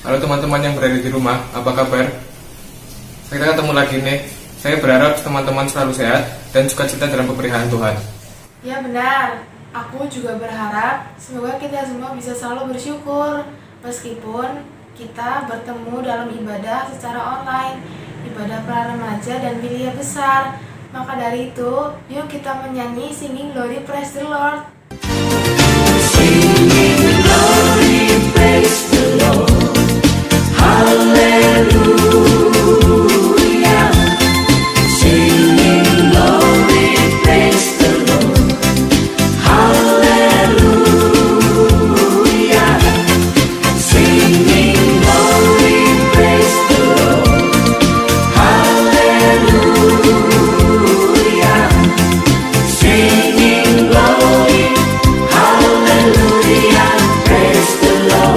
Halo teman-teman yang berada di rumah, apa kabar? Kita ketemu lagi nih. Saya berharap teman-teman selalu sehat dan sukacita dalam pemeliharaan Tuhan. Ya benar, aku juga berharap semoga kita semua bisa selalu bersyukur meskipun kita bertemu dalam ibadah secara online, ibadah pra remaja dan Bilia besar. Maka dari itu, yuk kita menyanyi Singing Glory Praise the Lord. Singing glory, praise the Lord. Hallelujah. Singing glory, praise the Lord. Hallelujah. Singing glory, praise the Lord. Hallelujah. Singing glory. Hallelujah, praise the Lord.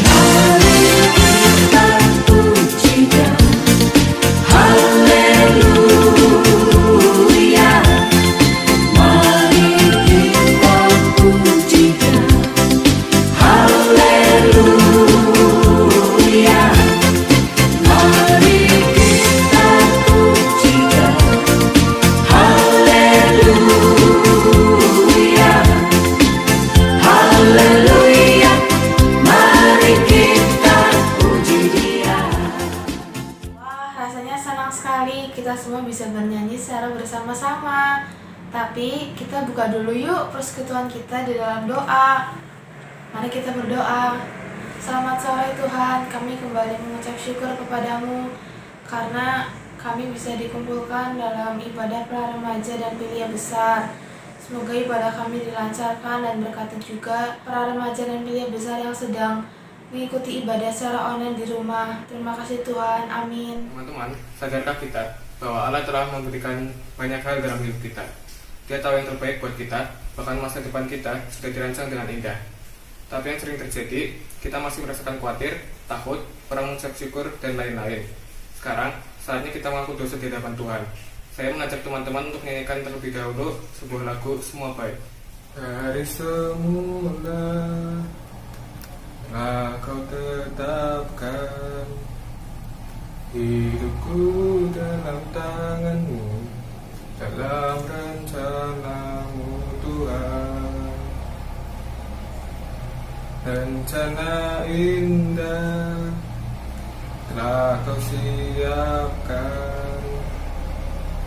Mari kita puji Dia. Hallelujah. Mari kita puji Dia. Hallelujah. Mari kita puji Dia. Haleluya, haleluya, mari kita puji Dia. Wah, rasanya senang sekali kita semua bisa bernyanyi secara bersama-sama. Tapi kita buka dulu yuk persekutuan kita di dalam doa. Mari kita berdoa. Selamat sore Tuhan, kami kembali mengucap syukur kepadamu karena kami bisa dikumpulkan dalam ibadah pra remaja dan Bilia besar. Semoga ibadah kami dilancarkan dan berkati juga para remaja dan Bilia besar yang sedang mengikuti ibadah secara online di rumah. Terima kasih Tuhan, amin. Teman-teman, sadarkah kita bahwa Allah telah memberikan banyak hal dalam hidup kita. Dia tahu yang terbaik buat kita, bahkan masa depan kita sudah dirancang dengan indah. Tapi yang sering terjadi, kita masih merasakan khawatir, takut, kurang mengucap syukur, dan lain-lain. Sekarang, saatnya kita mengaku dosa di hadapan Tuhan. Saya mengajak teman-teman untuk menyanyikan terlebih dahulu sebuah lagu Semua Baik. Dari semula telah Kau tetapkan hidupku dalam tangan-Mu, dalam rencana-Mu Tuhan. Rencana indah telah Kau siapkan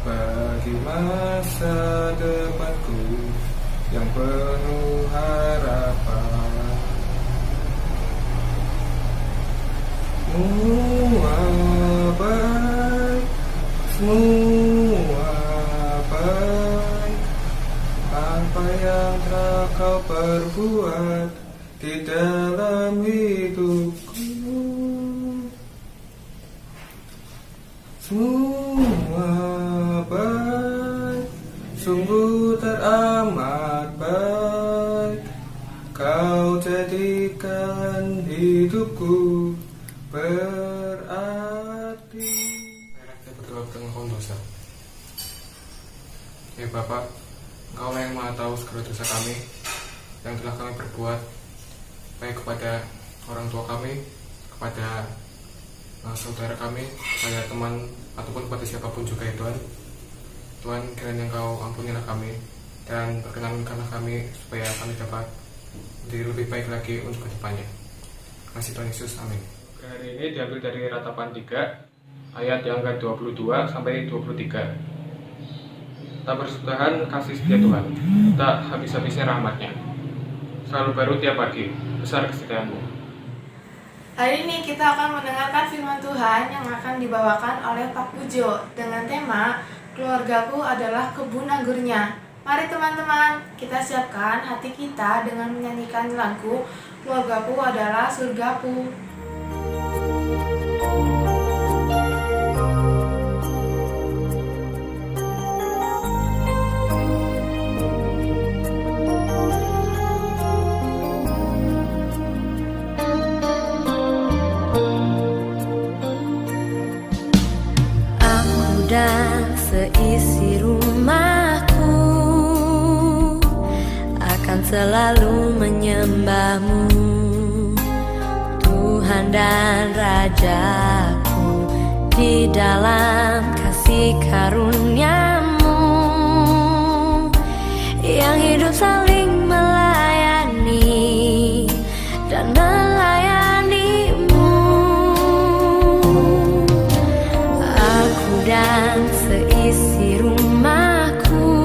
bagi masa depanku yang penuh harapan. Semua baik, semua baik, apa yang telah Kau perbuat di dalam hidupku. Semua baik, sungguh teramat baik. Kau jadikan hidupku berarti. Mari kita berdoa dengan dosa. Ya Bapa, Engkau yang Maha tahu segala dosa kami yang telah kami perbuat, baik kepada orang tua kami, kepada saudara kami, kepada teman, ataupun kepada siapapun juga ya Tuhan. Tuhan, kiranya Engkau ampunilah kami dan perkenankanlah kami supaya kami dapat menjadi lebih baik lagi untuk kedepannya. Terima kasih Tuhan Yesus, amin. Hari ini diambil dari Ratapan 3 ayat yang ke-22 sampai 23. Tak bersudahan kasih setia Tuhan, tak habis-habisnya rahmat-Nya, selalu baru tiap pagi, besar kesetiaan-Mu. Hari ini kita akan mendengarkan firman Tuhan yang akan dibawakan oleh Pak Pujo dengan tema Keluargaku adalah kebun anggurnya. Mari teman-teman, kita siapkan hati kita dengan menyanyikan lagu Keluargaku adalah surgaku. Dan seisi rumahku akan selalu selalu menyembahmu, Tuhan dan Rajaku, di dalam kasih karunia-Mu yang hidup saling melayani dan melayani-Mu. Aku dan seisi rumahku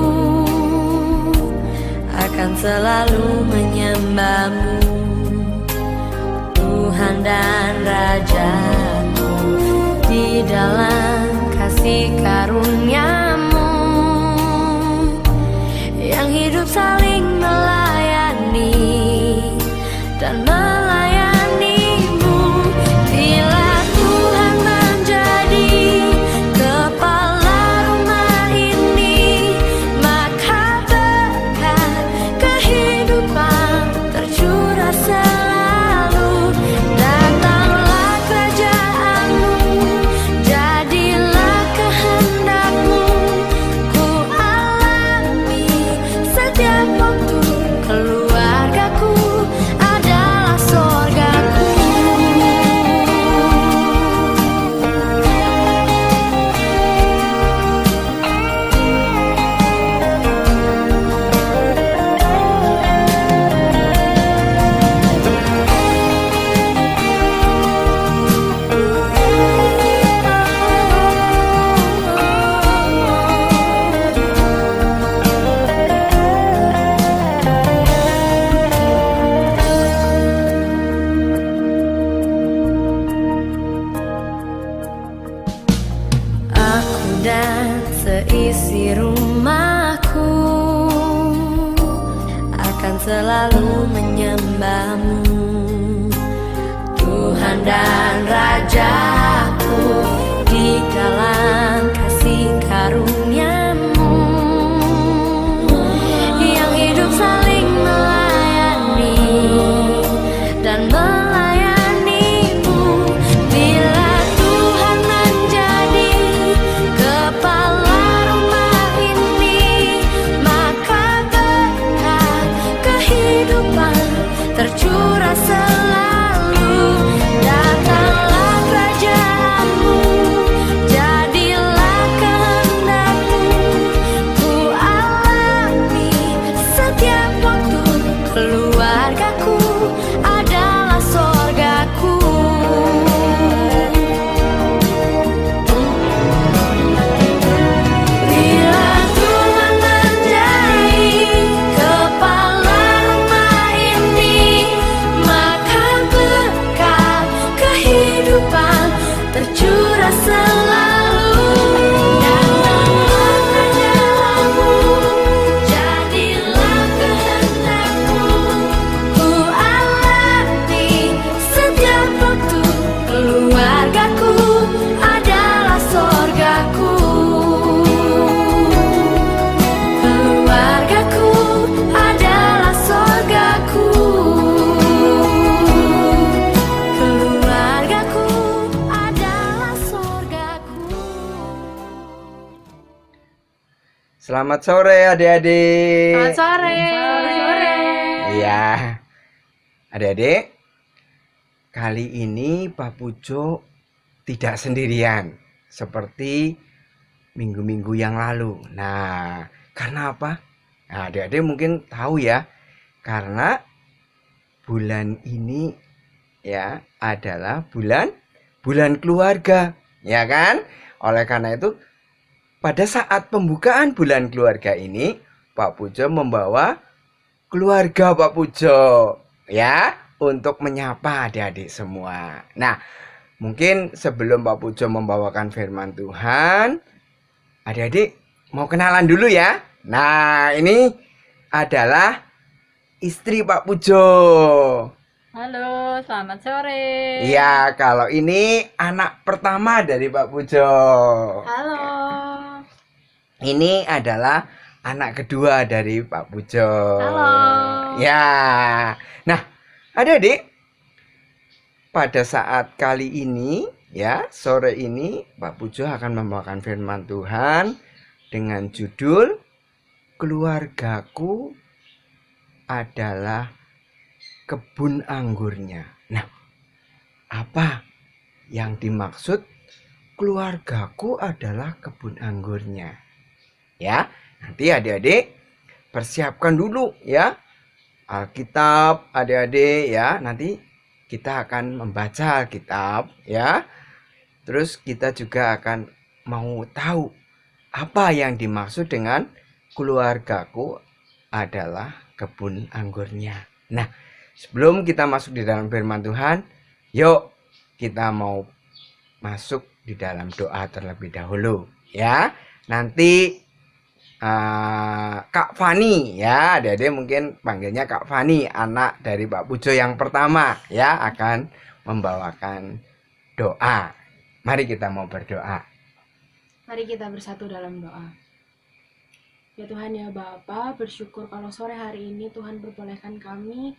akan selalu menyembah-Mu, Tuhan dan Rajaku, di dalam kasih karunia-Mu yang hidup saling melayani dan melayani-Mu. Bila Tuhan menjadi kepala rumah ini, maka berkat kehidupan tercurah selalu. Datanglah kerajaan-Mu, jadilah kehendak-Mu, ku alami setiap waktu. Keluargaku adalah sorgaku. Aku dan seisi rumahku akan selalu menyembah-Mu, Tuhan dan Rajaku, di dalam kasih karunia-Mu yang hidup saling melayani dan melayani-Mu. Bila Tuhan menjadi kepala rumah ini, maka berkat kehidupan tercurah selalu. Datanglah kerajaan-Mu, jadilah kehendak-Mu, ku alami setiap waktu. Keluargaku adalah sorgaku. Bila Tuhan menjadi kepala rumah ini, maka berkat kehidupan tercurah selalu. Datanglah kerajaan-Mu, jadilah kehendak-Mu, ku alami setiap waktu. Keluargaku adalah sorgaku. Keluargaku adalah sorgaku. Keluargaku adalah sorgaku. Selamat sore adik-adik. Selamat sore. Iya. Adik-adik, kali ini Pak Pujo tidak sendirian seperti minggu-minggu yang lalu. Nah, karena apa? Nah, adik-adik mungkin tahu ya. Karena bulan ini ya adalah bulan keluarga, ya kan? Oleh karena itu pada saat pembukaan bulan keluarga ini, Pak Pujo membawa keluarga Pak Pujo ya untuk menyapa adik-adik semua. Nah, mungkin sebelum Pak Pujo membawakan firman Tuhan, adik-adik mau kenalan dulu ya. Nah, ini adalah istri Pak Pujo. Halo, selamat sore. Iya, kalau ini anak pertama dari Pak Pujo. Halo. Ini adalah anak kedua dari Pak Pujo. Halo. Ya. Nah, adik-adik, pada saat kali ini ya, sore ini Pak Pujo akan membawakan firman Tuhan dengan judul Keluargaku adalah kebun anggurnya. Nah, apa yang dimaksud keluargaku adalah kebun anggurnya? Ya, nanti adik-adik persiapkan dulu ya Alkitab, adik-adik ya. Nanti kita akan membaca Alkitab ya. Terus kita juga akan mau tahu apa yang dimaksud dengan keluargaku adalah kebun anggurnya. Nah, sebelum kita masuk di dalam firman Tuhan, yuk kita mau masuk di dalam doa terlebih dahulu ya. Nanti Kak Fani ya, adik-adik mungkin panggilnya Kak Fani, anak dari Pak Pujo yang pertama ya, akan membawakan doa. Mari kita mau berdoa. Mari kita bersatu dalam doa. Ya Tuhan ya Bapa, bersyukur kalau sore hari ini Tuhan perbolehkan kami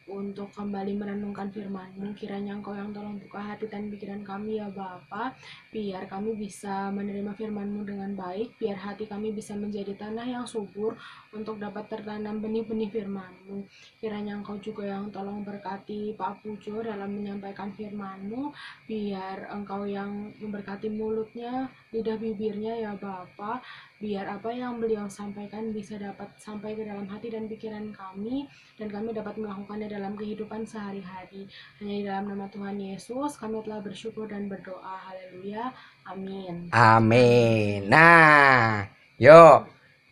untuk kembali merenungkan firman-Mu. Kiranya Engkau yang tolong buka hati dan pikiran kami ya Bapa, biar kami bisa menerima firman-Mu dengan baik, biar hati kami bisa menjadi tanah yang subur untuk dapat tertanam benih-benih firman-Mu. Kiranya Engkau juga yang tolong berkati Pak Pujo dalam menyampaikan firman-Mu, biar Engkau yang memberkati mulutnya, lidah bibirnya ya Bapa, biar apa yang beliau sampaikan bisa dapat sampai ke dalam hati dan pikiran kami, dan kami dapat melakukannya dalam kehidupan sehari-hari. Hanya di dalam nama Tuhan Yesus kami telah bersyukur dan berdoa. Haleluya. Amin. Amin. Nah, yuk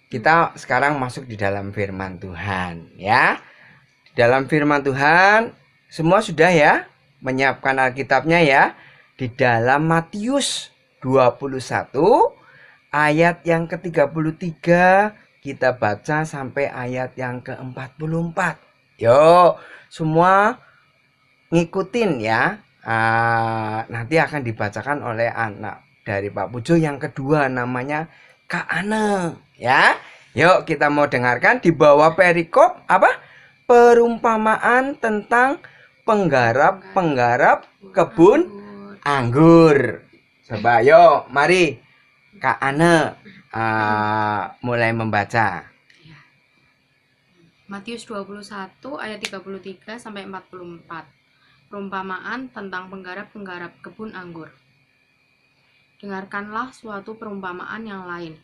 kita sekarang masuk di dalam firman Tuhan ya. Di dalam firman Tuhan semua sudah ya menyiapkan Alkitabnya ya. Di dalam Matius 21 ayat yang ke-33 kita baca sampai ayat yang ke-44. Yuk, semua ngikutin ya. Nanti akan dibacakan oleh anak dari Pak Pujo yang kedua, namanya Kak Ane ya. Yuk kita mau dengarkan di bawah perikop apa? Perumpamaan tentang penggarap-penggarap kebun anggur. Coba yuk, mari Kak Ane mulai membaca. Matius 21 ayat 33 sampai 44. Perumpamaan tentang penggarap-penggarap kebun anggur. Dengarkanlah suatu perumpamaan yang lain.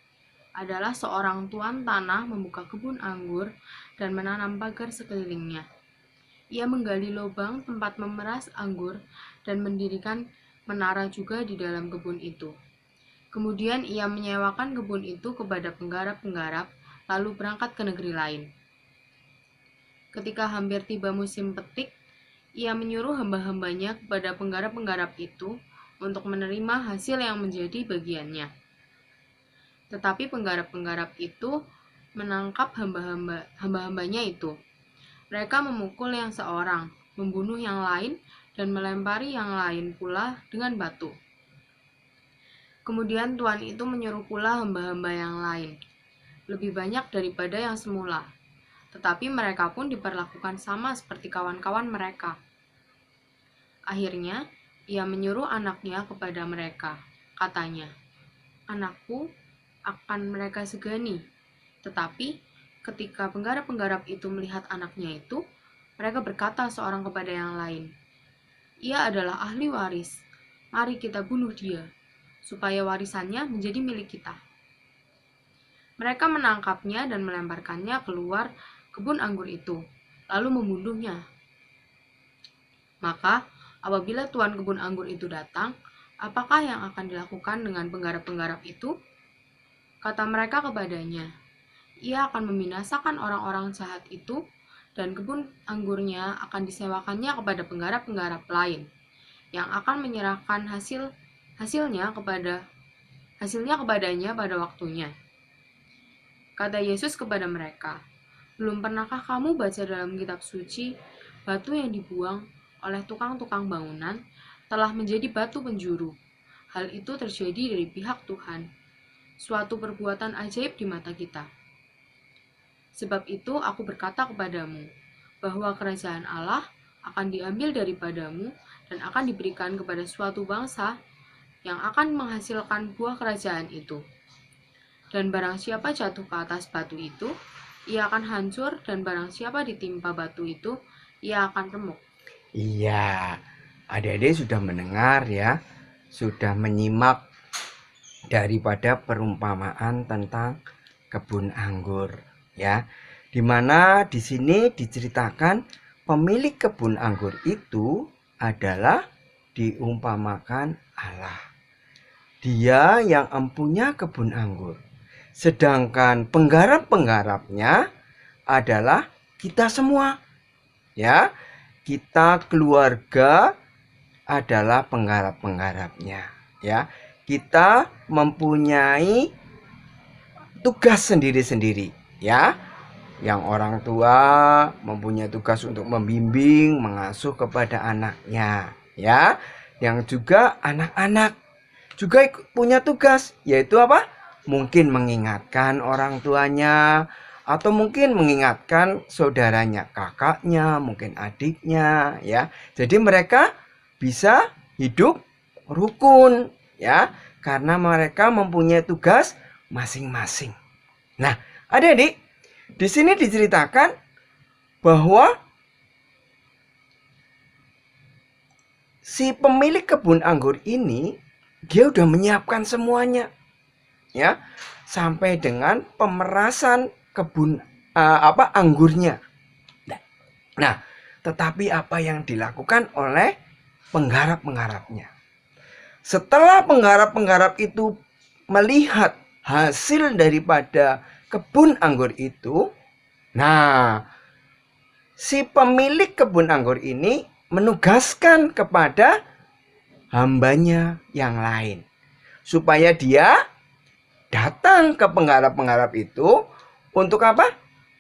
Adalah seorang tuan tanah membuka kebun anggur dan menanam pagar sekelilingnya. Ia menggali lubang tempat memeras anggur dan mendirikan menara juga di dalam kebun itu. Kemudian ia menyewakan kebun itu kepada penggarap-penggarap, lalu berangkat ke negeri lain. Ketika hampir tiba musim petik, ia menyuruh hamba-hambanya kepada penggarap-penggarap itu untuk menerima hasil yang menjadi bagiannya. Tetapi penggarap-penggarap itu menangkap hamba-hambanya itu. Mereka memukul yang seorang, membunuh yang lain, dan melempari yang lain pula dengan batu. Kemudian tuan itu menyuruh pula hamba-hamba yang lain, lebih banyak daripada yang semula. Tetapi mereka pun diperlakukan sama seperti kawan-kawan mereka. Akhirnya, ia menyuruh anaknya kepada mereka. Katanya, "Anakku akan mereka segani." Tetapi, ketika penggarap-penggarap itu melihat anaknya itu, mereka berkata seorang kepada yang lain, "Ia adalah ahli waris. Mari kita bunuh dia, supaya warisannya menjadi milik kita." Mereka menangkapnya dan melemparkannya keluar kebun anggur itu, lalu membunuhnya. Maka, apabila tuan kebun anggur itu datang, apakah yang akan dilakukan dengan penggarap-penggarap itu? Kata mereka kepadanya, ia akan membinasakan orang-orang jahat itu, dan kebun anggurnya akan disewakannya kepada penggarap-penggarap lain, yang akan menyerahkan hasilnya kepadanya pada waktunya. Kata Yesus kepada mereka, "Belum pernahkah kamu baca dalam kitab suci, batu yang dibuang oleh tukang-tukang bangunan telah menjadi batu penjuru? Hal itu terjadi dari pihak Tuhan, suatu perbuatan ajaib di mata kita. Sebab itu aku berkata kepadamu, bahwa kerajaan Allah akan diambil daripadamu dan akan diberikan kepada suatu bangsa yang akan menghasilkan buah kerajaan itu. Dan barang siapa jatuh ke atas batu itu, ia akan hancur, dan barang siapa ditimpa batu itu, ia akan remuk. Iya, adik-adik sudah mendengar ya, sudah menyimak daripada perumpamaan tentang kebun anggur ya. Dimana di sini diceritakan pemilik kebun anggur itu adalah diumpamakan Allah. Dia yang empunya kebun anggur. Sedangkan penggarap-penggarapnya adalah kita semua. Ya, kita keluarga adalah penggarap-penggarapnya. Ya, kita mempunyai tugas sendiri-sendiri. Ya, yang orang tua mempunyai tugas untuk membimbing, mengasuh kepada anaknya. Ya, yang juga anak-anak juga punya tugas, yaitu apa? Mungkin mengingatkan orang tuanya, atau mungkin mengingatkan saudaranya, kakaknya, mungkin adiknya ya. Jadi mereka bisa hidup rukun ya, karena mereka mempunyai tugas masing-masing. Nah, adik-adik, di sini diceritakan bahwa si pemilik kebun anggur ini dia udah menyiapkan semuanya. Ya, sampai dengan pemerasan kebun anggurnya. Nah, tetapi apa yang dilakukan oleh penggarap-penggarapnya? Setelah penggarap-penggarap itu melihat hasil daripada kebun anggur itu, nah, si pemilik kebun anggur ini menugaskan kepada hambanya yang lain supaya dia datang ke penggarap-penggarap itu untuk apa?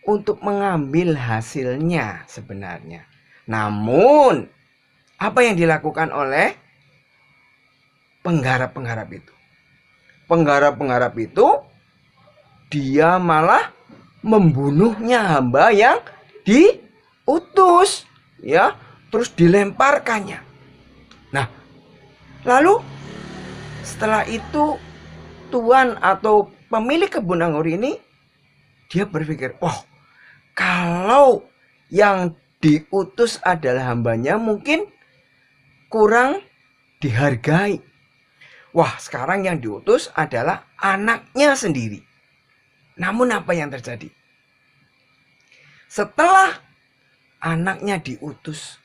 Untuk mengambil hasilnya sebenarnya. Namun, apa yang dilakukan oleh penggarap-penggarap itu? Penggarap-penggarap itu dia malah membunuhnya hamba yang diutus, ya, terus dilemparkannya. Nah, lalu setelah itu tuan atau pemilik kebun anggur ini dia berpikir, oh, kalau yang diutus adalah hambanya mungkin kurang dihargai. Wah, sekarang yang diutus adalah anaknya sendiri. Namun apa yang terjadi? Setelah anaknya diutus,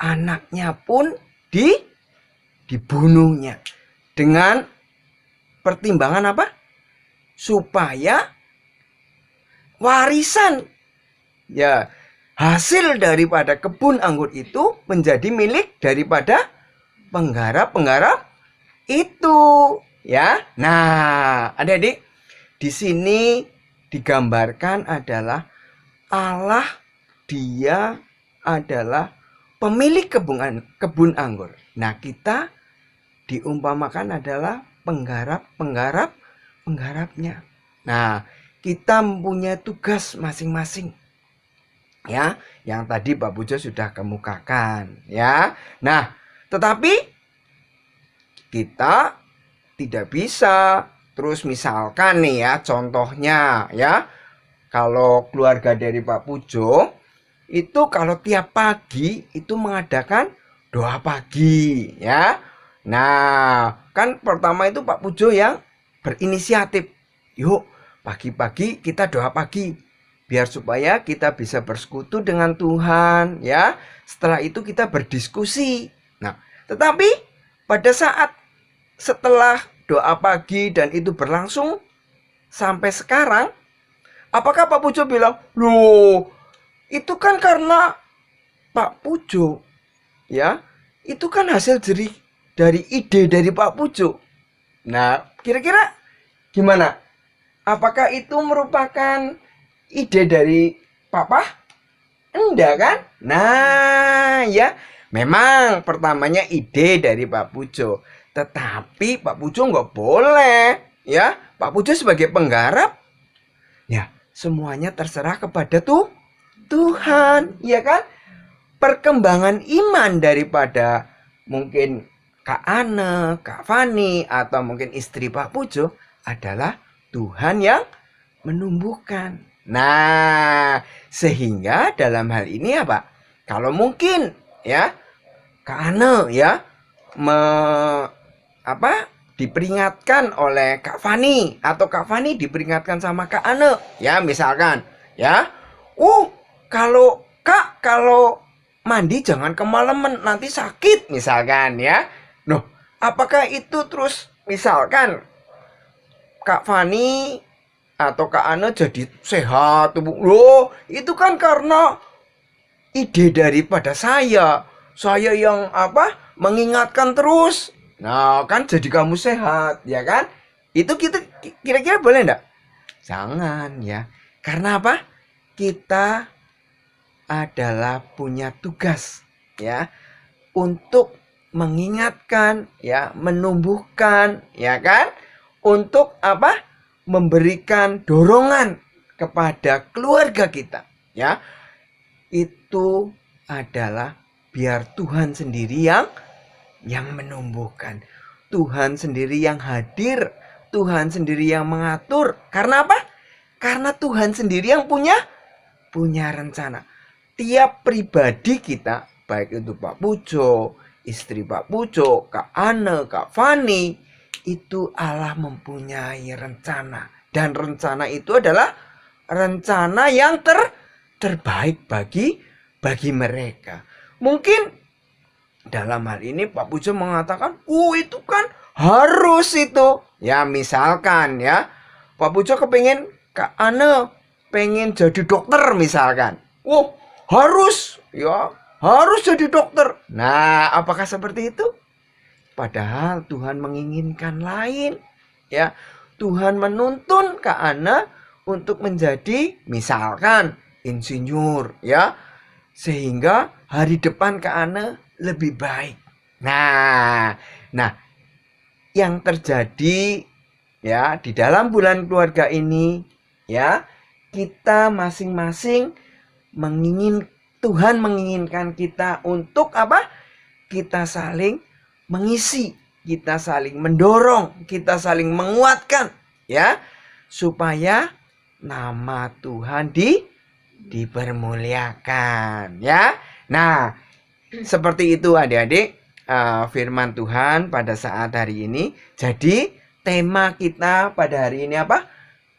anaknya pun dibunuhnya. Dengan pertimbangan apa? Supaya warisan ya hasil daripada kebun anggur itu menjadi milik daripada penggarap-penggarap itu ya. Nah, adik-adik, di sini digambarkan adalah Allah, dia adalah pemilik kebun anggur. Nah, kita diumpamakan adalah penggarapnya. Nah, kita mempunyai tugas masing-masing. Ya, yang tadi Pak Pujo sudah kemukakan, ya. Nah, tetapi kita tidak bisa terus misalkan nih ya, contohnya ya, kalau keluarga dari Pak Pujo itu kalau tiap pagi itu mengadakan doa pagi ya. Nah, kan pertama itu Pak Pujo yang berinisiatif. Yuk, pagi-pagi kita doa pagi. Biar supaya kita bisa bersekutu dengan Tuhan ya. Setelah itu kita berdiskusi. Nah, tetapi pada saat setelah doa pagi dan itu berlangsung sampai sekarang, apakah Pak Pujo bilang, loh, itu kan karena Pak Pujo ya, itu kan hasil dari ide dari Pak Pujo. Nah, kira-kira gimana? Apakah itu merupakan ide dari Papa? Enggak kan? Nah, ya, memang pertamanya ide dari Pak Pujo. Tetapi Pak Pujo nggak boleh, ya. Pak Pujo sebagai penggarap, ya, semuanya terserah kepada Tuhan, ya kan? Perkembangan iman daripada mungkin Kak Ane, Kak Fani, atau mungkin istri Pak Pujo adalah Tuhan yang menumbuhkan. Nah, sehingga dalam hal ini apa? Kalau mungkin ya Kak Ane ya diperingatkan oleh Kak Fani atau Kak Fani diperingatkan sama Kak Ane ya misalkan ya. Kalau mandi jangan kemalaman nanti sakit misalkan ya. Noh, apakah itu terus misalkan Kak Fani atau Kak Ane jadi sehat tubuh? Loh, itu kan karena ide daripada saya yang mengingatkan terus. Nah, kan jadi kamu sehat, ya kan? Itu kita kira-kira boleh enggak? Jangan ya. Karena apa? Kita adalah punya tugas ya untuk mengingatkan ya, menumbuhkan ya kan? Untuk memberikan dorongan kepada keluarga kita ya. Itu adalah biar Tuhan sendiri yang menumbuhkan. Tuhan sendiri yang hadir, Tuhan sendiri yang mengatur. Karena apa? Karena Tuhan sendiri yang punya rencana. Tiap pribadi kita, baik itu Pak Pujo, istri Pak Pujo, Kak Ane, Kak Fani, itu Allah mempunyai rencana. Dan rencana itu adalah rencana yang terbaik bagi mereka. Mungkin dalam hal ini Pak Pujo mengatakan, itu kan harus itu. Ya misalkan ya, Pak Pujo kepingin Kak Ane pengen jadi dokter misalkan. Harus jadi dokter. Nah, apakah seperti itu? Padahal Tuhan menginginkan lain. Ya, Tuhan menuntun Kak Ane untuk menjadi misalkan insinyur ya. Sehingga hari depan Kak Ane lebih baik. Nah, yang terjadi ya di dalam bulan keluarga ini ya, kita masing-masing Tuhan menginginkan kita untuk kita saling mengisi, kita saling mendorong, kita saling menguatkan ya, supaya nama Tuhan dipermuliakan ya. Nah, seperti itu adik-adik firman Tuhan pada saat hari ini. Jadi tema kita pada hari ini apa?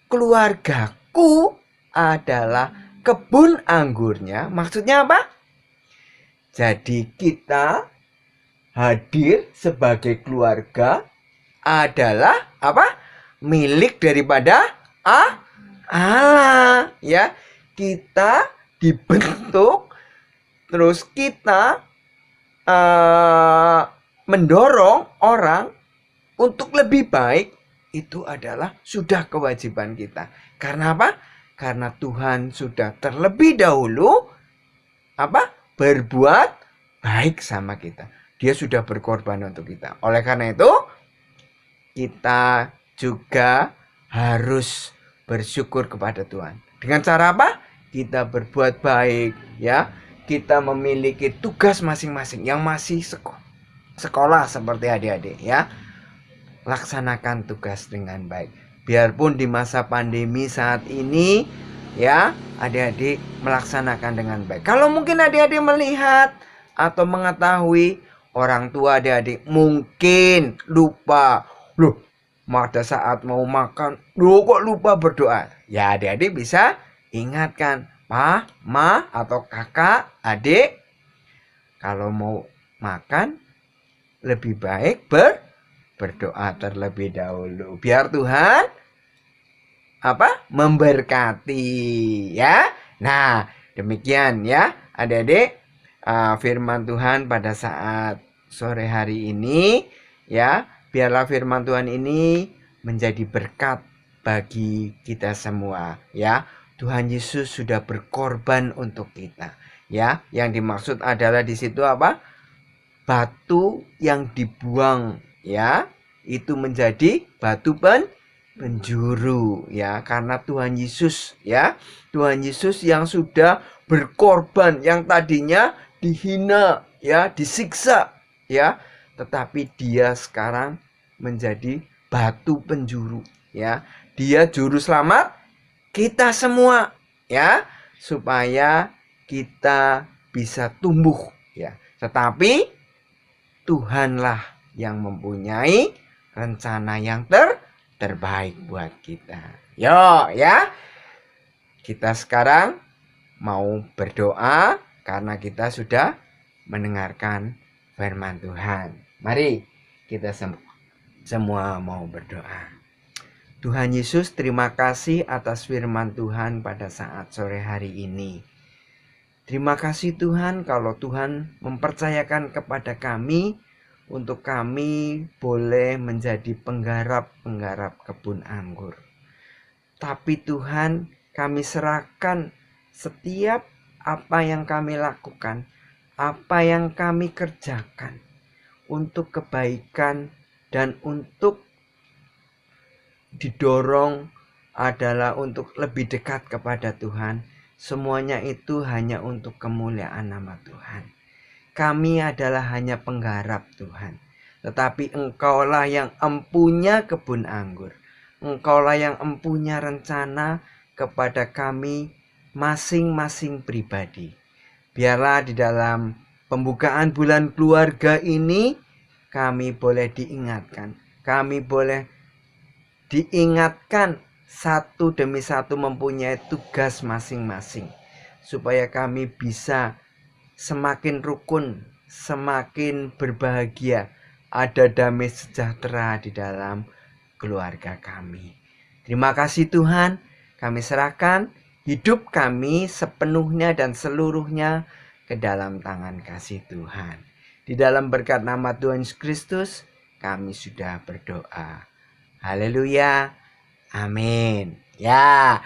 Keluargaku adalah kebun anggurnya. Maksudnya apa? Jadi kita hadir sebagai keluarga adalah milik daripada Allah ya. Kita dibentuk, terus kita mendorong orang untuk lebih baik. Itu adalah sudah kewajiban kita. Karena apa? Karena Tuhan sudah terlebih dahulu berbuat baik sama kita. Dia sudah berkorban untuk kita. Oleh karena itu, kita juga harus bersyukur kepada Tuhan. Dengan cara apa? Kita berbuat baik ya. Kita memiliki tugas masing-masing yang masih sekolah seperti adik-adik ya. Laksanakan tugas dengan baik. Biarpun di masa pandemi saat ini ya, adik-adik melaksanakan dengan baik. Kalau mungkin adik-adik melihat atau mengetahui orang tua adik-adik mungkin lupa, pada saat mau makan, kok lupa berdoa. Ya adik-adik bisa ingatkan, Pa, Ma, atau kakak, adik, kalau mau makan lebih baik berdoa terlebih dahulu. Biar Tuhan memberkati ya. Nah, demikian ya adik-adik firman Tuhan pada saat sore hari ini ya. Biarlah firman Tuhan ini menjadi berkat bagi kita semua ya. Tuhan Yesus sudah berkorban untuk kita ya. Yang dimaksud adalah di situ batu yang dibuang ya, itu menjadi batu penjuru ya, karena Tuhan Yesus ya. Tuhan Yesus yang sudah berkorban, yang tadinya dihina ya, disiksa ya, tetapi dia sekarang menjadi batu penjuru ya. Dia juru selamat kita semua ya, supaya kita bisa tumbuh ya. Tetapi Tuhanlah yang mempunyai rencana yang terbaik buat kita. Yo ya. Kita sekarang mau berdoa karena kita sudah mendengarkan firman Tuhan. Mari kita semua mau berdoa. Tuhan Yesus, terima kasih atas firman Tuhan pada saat sore hari ini. Terima kasih Tuhan kalau Tuhan mempercayakan kepada kami untuk kami boleh menjadi penggarap-penggarap kebun anggur. Tapi Tuhan, kami serahkan setiap apa yang kami lakukan, apa yang kami kerjakan untuk kebaikan dan untuk didorong adalah untuk lebih dekat kepada Tuhan. Semuanya itu hanya untuk kemuliaan nama Tuhan. Kami adalah hanya penggarap Tuhan, tetapi Engkaulah yang empunya kebun anggur. Engkaulah yang empunya rencana kepada kami masing-masing pribadi. Biarlah di dalam pembukaan bulan keluarga ini kami boleh diingatkan. Kami boleh diingatkan satu demi satu mempunyai tugas masing-masing. Supaya kami bisa semakin rukun, semakin berbahagia, ada damai sejahtera di dalam keluarga kami. Terima kasih Tuhan, kami serahkan hidup kami sepenuhnya dan seluruhnya ke dalam tangan kasih Tuhan. Di dalam berkat nama Tuhan Yesus Kristus, kami sudah berdoa. Haleluya, amin. Ya,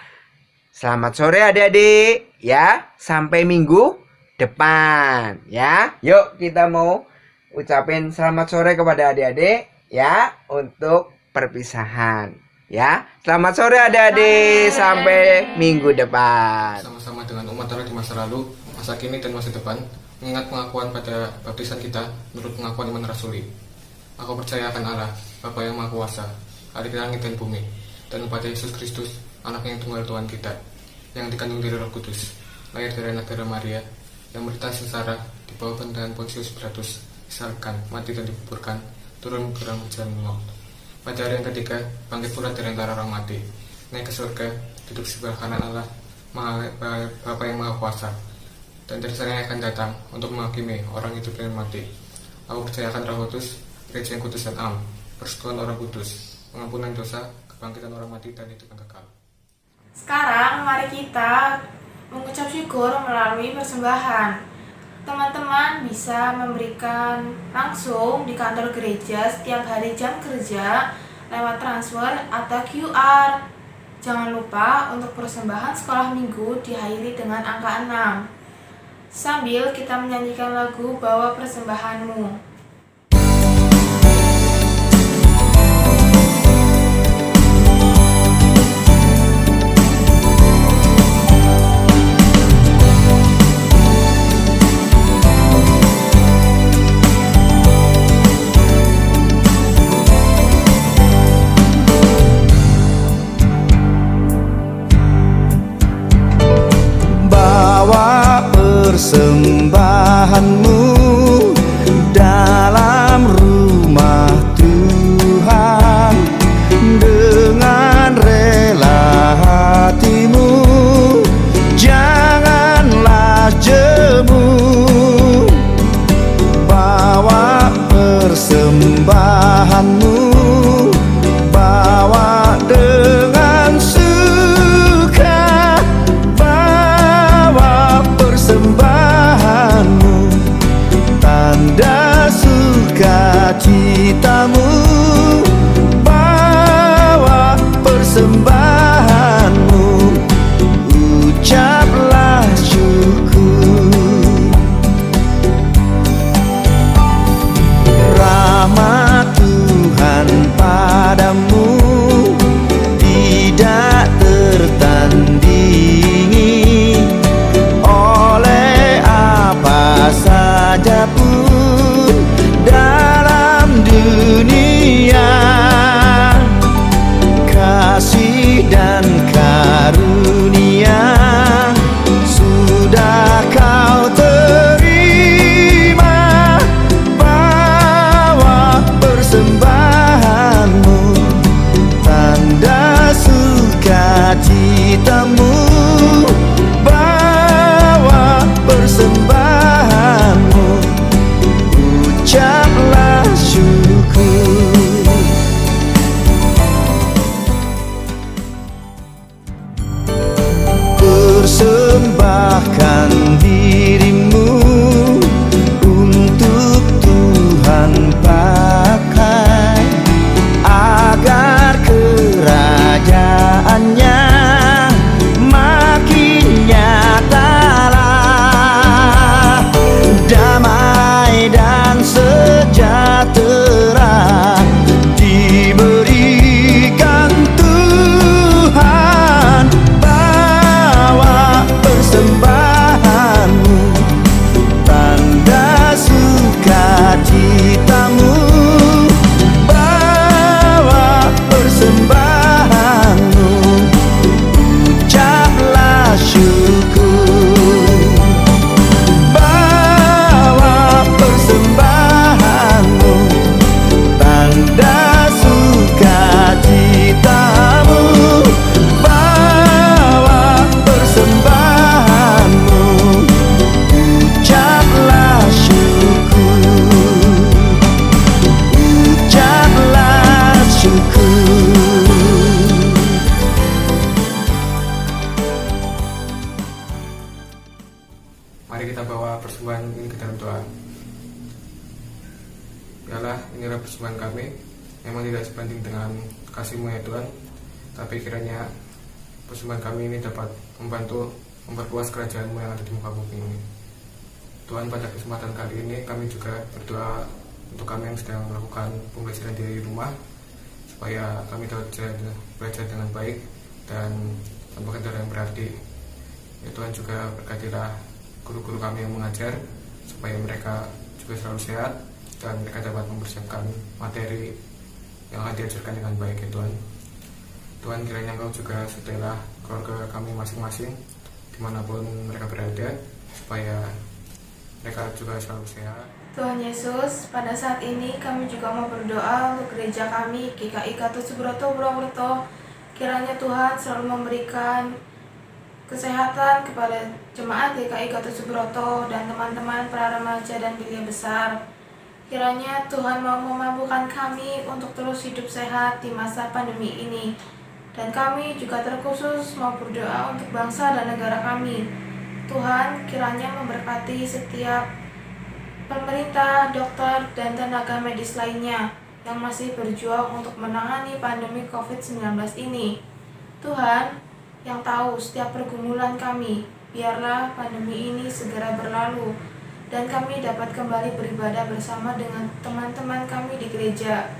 selamat sore adik-adik. Ya, sampai minggu depan. Ya, yuk kita mau ucapin selamat sore kepada adik-adik. Ya, untuk perpisahan. Ya, selamat sore adik-adik. Sampai minggu depan. Sama-sama dengan umat Allah di masa lalu, masa kini dan masa depan, mengingat pengakuan pada baptisan kita menurut pengakuan iman rasuli. Aku percaya akan Allah, Bapa yang Maha Kuasa, Hari langit dan bumi, dan kepada Yesus Kristus, Anaknya yang tunggal Tuhan kita, yang dikandung dari Roh Kudus, lahir dari anak darah Maria, yang menderita sengsara di bawah pemerintahan Pontius Pilatus, disalibkan, mati dan dikuburkan, turun ke dalam jalan maut. Pada hari yang ketiga, bangkit pula dari antara orang mati, naik ke surga, duduk sebelah kanan Allah, Bapa yang Maha Kuasa, dan dari sana akan datang untuk menghakimi orang hidup dan mati. Aku percaya akan Roh Kudus, Gereja yang kudus dan am, persekutuan orang kudus, pengampunan dosa, kebangkitan orang mati, dan hidup yang kekal. Sekarang mari kita mengucap syukur melalui persembahan. Teman-teman bisa memberikan langsung di kantor gereja setiap hari jam kerja lewat transfer atau QR. Jangan lupa untuk persembahan sekolah minggu diakhiri dengan angka 6. Sambil kita menyanyikan lagu Bawa Persembahanmu. Persembahanmu dalam rumah Tuhan, dengan rela hatimu, janganlah jemu. Bawa persembahanmu, bawa dengan suka, bawa persembahanmu persembahanmu, ucaplah syukur. Persembahkan dirimu untuk Tuhan pakai, agar kerajaannya makin nyatalah. Damai dan sejahtera diberikan Tuhan. Bawa persembahanmu, tanda sukacitamu. Bawa persembahanmu, ucaplah syukur. Bawa persembahanmu, tanda sukacitamu. Bawa persembahanmu, ucaplah syukur. Ucaplah syukur. Mari kita bawa persembahan ini ke dalam doa. Ya Allah, inilah persembahan kami. Memang tidak sebanding dengan kasih-Mu ya Tuhan, tapi kiranya persembahan kami ini dapat membantu memperluas kerajaan-Mu yang ada di muka bumi ini. Tuhan, pada kesempatan kali ini kami juga berdoa untuk kami yang sedang melakukan pembelajaran di rumah, supaya kami dapat belajar dengan baik dan tanpa kendala yang berarti. Ya Tuhan, juga berkatilah guru-guru kami yang mengajar, supaya mereka juga selalu sehat dan mereka dapat mempersiapkan materi yang akan diajarkan dengan baik ya Tuhan. Tuhan, kiranya Engkau juga sertailah keluarga kami masing-masing dimanapun mereka berada, supaya mereka juga selalu sehat. Tuhan Yesus, pada saat ini kami juga mau berdoa untuk gereja kami, GKI Gatot Subroto Purwokerto. Kiranya Tuhan selalu memberikan kesehatan kepada jemaat GKI Gatot Subroto dan teman-teman para remaja dan belia besar. Kiranya Tuhan mau memampukan kami untuk terus hidup sehat di masa pandemi ini. Dan kami juga terkhusus mau berdoa untuk bangsa dan negara kami. Tuhan kiranya memberkati setiap pemerintah, dokter, dan tenaga medis lainnya yang masih berjuang untuk menangani pandemi COVID-19 ini. Tuhan, yang tahu setiap pergumulan kami, biarlah pandemi ini segera berlalu dan kami dapat kembali beribadah bersama dengan teman-teman kami di gereja.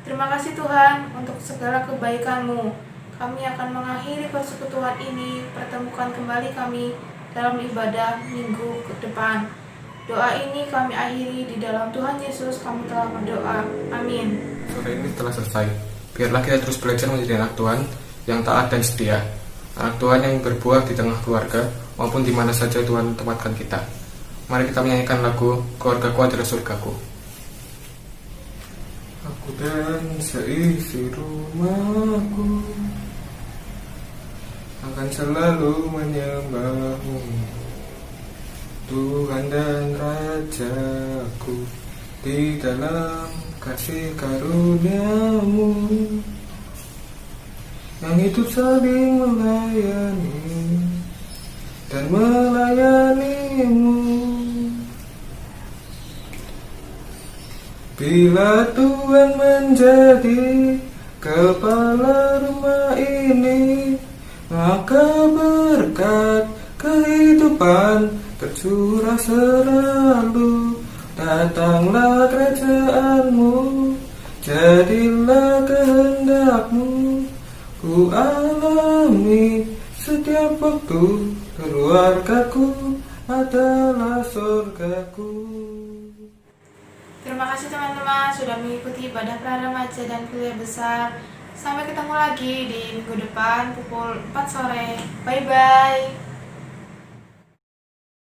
Terima kasih Tuhan untuk segala kebaikan-Mu. Kami akan mengakhiri persekutuan ini, pertemukan kembali kami dalam ibadah minggu ke depan. Doa ini kami akhiri di dalam Tuhan Yesus, kami telah berdoa. Amin. Sore ini telah selesai. Biarlah kita terus belajar menjadi anak Tuhan yang taat dan setia. Anak Tuhan yang berbuah di tengah keluarga maupun di mana saja Tuhan tempatkan kita. Mari kita menyanyikan lagu Keluargaku adalah surgaku. Aku dan seisi rumahku akan selalu menyembah-Mu, Tuhan dan Rajaku, di dalam kasih karunia-Mu yang hidup saling melayani dan melayani-Mu. Bila Tuhan menjadi kepala rumah ini, maka berkat kehidupan tercurah selalu. Datanglah kerajaan-Mu, jadilah kehendak-Mu. Ku alami setiap waktu, keluargaku adalah surgaku. Terima kasih teman-teman sudah mengikuti ibadah pra remaja dan kuliah besar. Sampai ketemu lagi di minggu depan pukul 4 sore. Bye-bye.